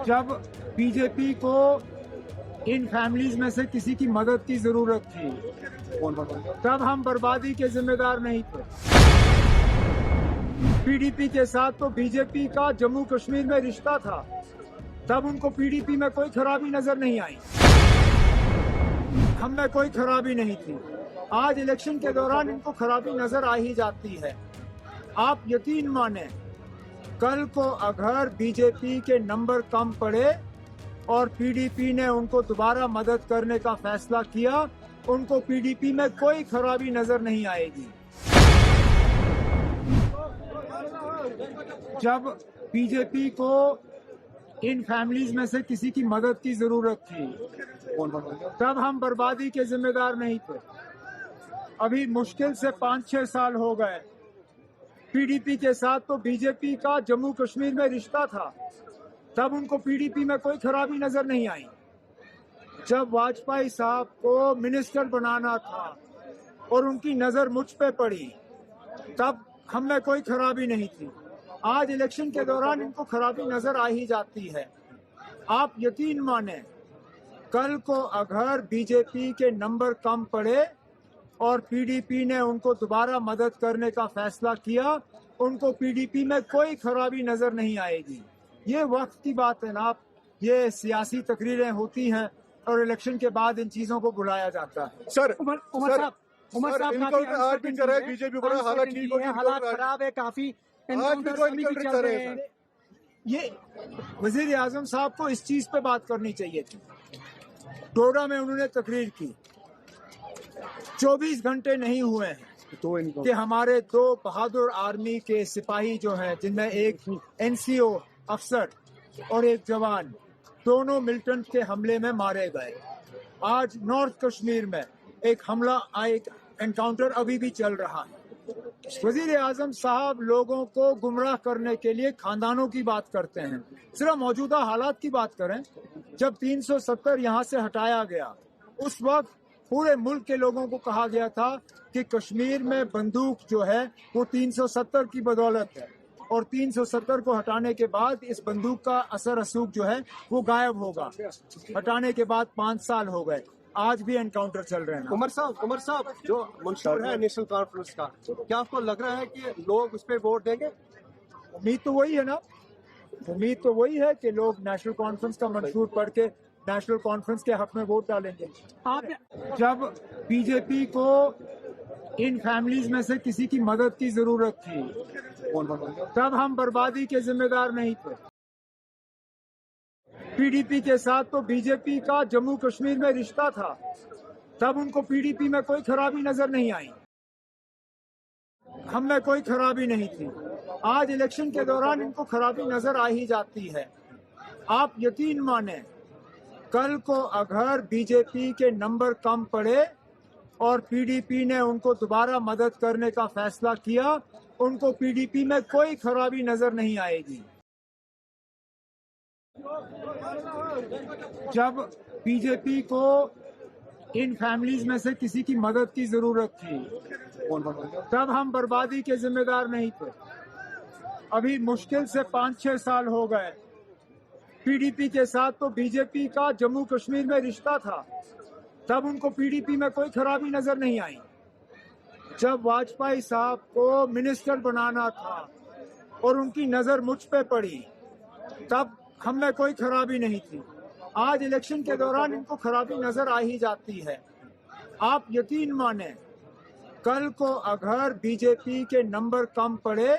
जब बीजेपी को इन फैमिलीज में से किसी की मदद की जरूरत थी तब हम बर्बादी के जिम्मेदार नहीं थे। पीडीपी के साथ तो बीजेपी का जम्मू कश्मीर में रिश्ता था, तब उनको पीडीपी में कोई खराबी नजर नहीं आई, हम में कोई खराबी नहीं थी। आज इलेक्शन के दौरान इनको खराबी नजर आ ही जाती है। आप यकीन माने, कल को अगर बीजेपी के नंबर कम पड़े और पीडीपी ने उनको दोबारा मदद करने का फैसला किया, उनको पीडीपी में कोई खराबी नजर नहीं आएगी। जब बीजेपी को इन फैमिलीज में से किसी की मदद की जरूरत थी तब हम बर्बादी के जिम्मेदार नहीं थे। अभी मुश्किल से 5-6 साल हो गए। पीडीपी के साथ तो बीजेपी का जम्मू कश्मीर में रिश्ता था, तब उनको पीडीपी में कोई खराबी नजर नहीं आई। जब वाजपेयी साहब को मिनिस्टर बनाना था और उनकी नजर मुझ पे पड़ी, तब हम में कोई खराबी नहीं थी। आज इलेक्शन के दौरान इनको खराबी नजर आ ही जाती है। आप यकीन माने, कल को अगर बीजेपी के नंबर कम पड़े और पीडीपी ने उनको दोबारा मदद करने का फैसला किया, उनको पीडीपी में कोई खराबी नजर नहीं आएगी। ये वक्त की बात है ना, ये सियासी तकरीरें होती हैं और इलेक्शन के बाद इन चीजों को बुलाया जाता है। सर उमर साहब आज भी कर रहे हैं बीजेपी पर, हालात ठीक हो, हालात खराब है, काफी आज भी तो इनकाउंटर कर रहे हैं। ये वजीर आजम साहब को इस चीज पे बात करनी चाहिए थी। डोडा में उन्होंने तकरीर की, 24 घंटे नहीं हुए हैं कि हमारे 2 बहादुर आर्मी के सिपाही जो हैं, जिनमें एक एनसीओ अफसर और एक जवान, दोनों मिलिटेंट के हमले में मारे गए। आज नॉर्थ कश्मीर में एक हमला, एक एनकाउंटर अभी भी चल रहा है। वजीर आजम साहब लोगों को गुमराह करने के लिए खानदानों की बात करते हैं। सिर्फ मौजूदा हालात की बात करें, जब 370 यहाँ से हटाया गया, उस वक्त पूरे मुल्क के लोगों को कहा गया था कि कश्मीर में बंदूक जो है वो 370 की बदौलत है, और 370 को हटाने के बाद इस बंदूक का असर रसूख जो है वो गायब होगा। हटाने के बाद 5 साल हो गए, आज भी एनकाउंटर चल रहे हैं। उमर साहब जो मंशूर है नेशनल कॉन्फ्रेंस का, क्या आपको लग रहा है कि लोग उस पर वोट देंगे? उम्मीद तो वही है ना, उम्मीद तो वही है कि लोग नेशनल कॉन्फ्रेंस का मंशूर पढ़ के नेशनल कॉन्फ्रेंस के हक में वोट डालेंगे। जब बीजेपी को इन फैमिलीज में से किसी की मदद की जरूरत थी तब हम बर्बादी के जिम्मेदार नहीं थे। पीडीपी के साथ तो बीजेपी का जम्मू कश्मीर में रिश्ता था, तब उनको पीडीपी में कोई खराबी नजर नहीं आई, हम में कोई खराबी नहीं थी। आज इलेक्शन के दौरान इनको खराबी नजर आ ही जाती है। आप यकीन माने, कल को अगर बीजेपी के नंबर कम पड़े और पीडीपी ने उनको दोबारा मदद करने का फैसला किया, उनको पीडीपी में कोई खराबी नजर नहीं आएगी। जब बीजेपी को इन फैमिलीज में से किसी की मदद की जरूरत थी तब हम बर्बादी के जिम्मेदार नहीं थे। अभी मुश्किल से 5-6 साल हो गए। पीडीपी के साथ तो बीजेपी का जम्मू कश्मीर में रिश्ता था, तब उनको पीडीपी में कोई खराबी नजर नहीं आई। जब वाजपेयी साहब को मिनिस्टर बनाना था और उनकी नजर मुझ पे पड़ी, तब हम में कोई खराबी नहीं थी। आज इलेक्शन के दौरान इनको खराबी नजर आ ही जाती है। आप यकीन माने, कल को अगर बीजेपी के नंबर कम पड़े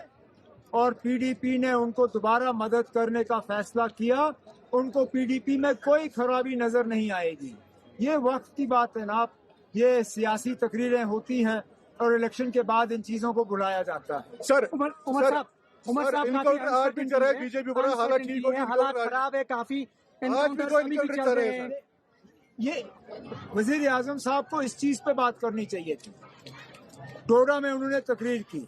और पीडीपी ने उनको दोबारा मदद करने का फैसला किया, उनको पीडीपी में कोई खराबी नजर नहीं आएगी। ये वक्त की बात है ना, ये सियासी तकरीरें होती हैं और इलेक्शन के बाद इन चीजों को बुलाया जाता है। सर उमर साहब आज भी कर रहे हैं बीजेपी पर, हालात ठीक हो, हालात खराब है, काफी आज भी तो इनकाउंटर कर रहे हैं। ये वजीर आजम साहब को इस चीज पे बात करनी चाहिए थी। डोडा में उन्होंने तकरीर की,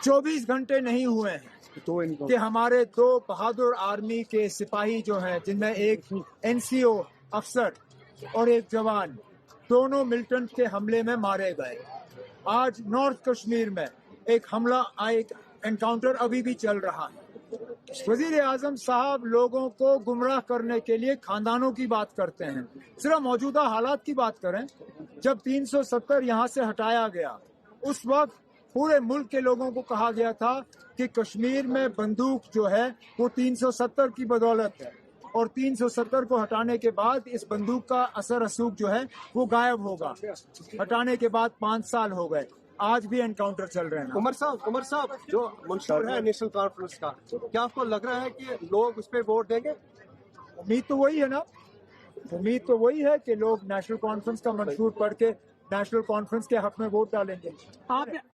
24 घंटे नहीं हुए हैं कि हमारे 2 बहादुर आर्मी के सिपाही जो हैं, जिनमें एक एनसीओ अफसर और एक जवान, दोनों मिलिटेंट के हमले में मारे गए। आज नॉर्थ कश्मीर में एक हमला, एक एनकाउंटर अभी भी चल रहा है। वजीर आजम साहब लोगों को गुमराह करने के लिए खानदानों की बात करते हैं। सिर्फ मौजूदा हालात की बात करें, जब 370 यहाँ से हटाया गया उस वक्त पूरे मुल्क के लोगों को कहा गया था कि कश्मीर में बंदूक जो है वो 370 की बदौलत है, और 370 को हटाने के बाद इस बंदूक का असर रसूख जो है वो गायब होगा। हटाने के बाद 5 साल हो गए, आज भी एनकाउंटर चल रहे हैं। उमर साहब जो मंशूर है नेशनल कॉन्फ्रेंस का, क्या आपको लग रहा है कि लोग उस पर वोट देंगे? उम्मीद तो वही है ना, उम्मीद तो वही है कि लोग नेशनल कॉन्फ्रेंस का मंशूर पढ़ के नेशनल कॉन्फ्रेंस के हक में वोट डालेंगे। आप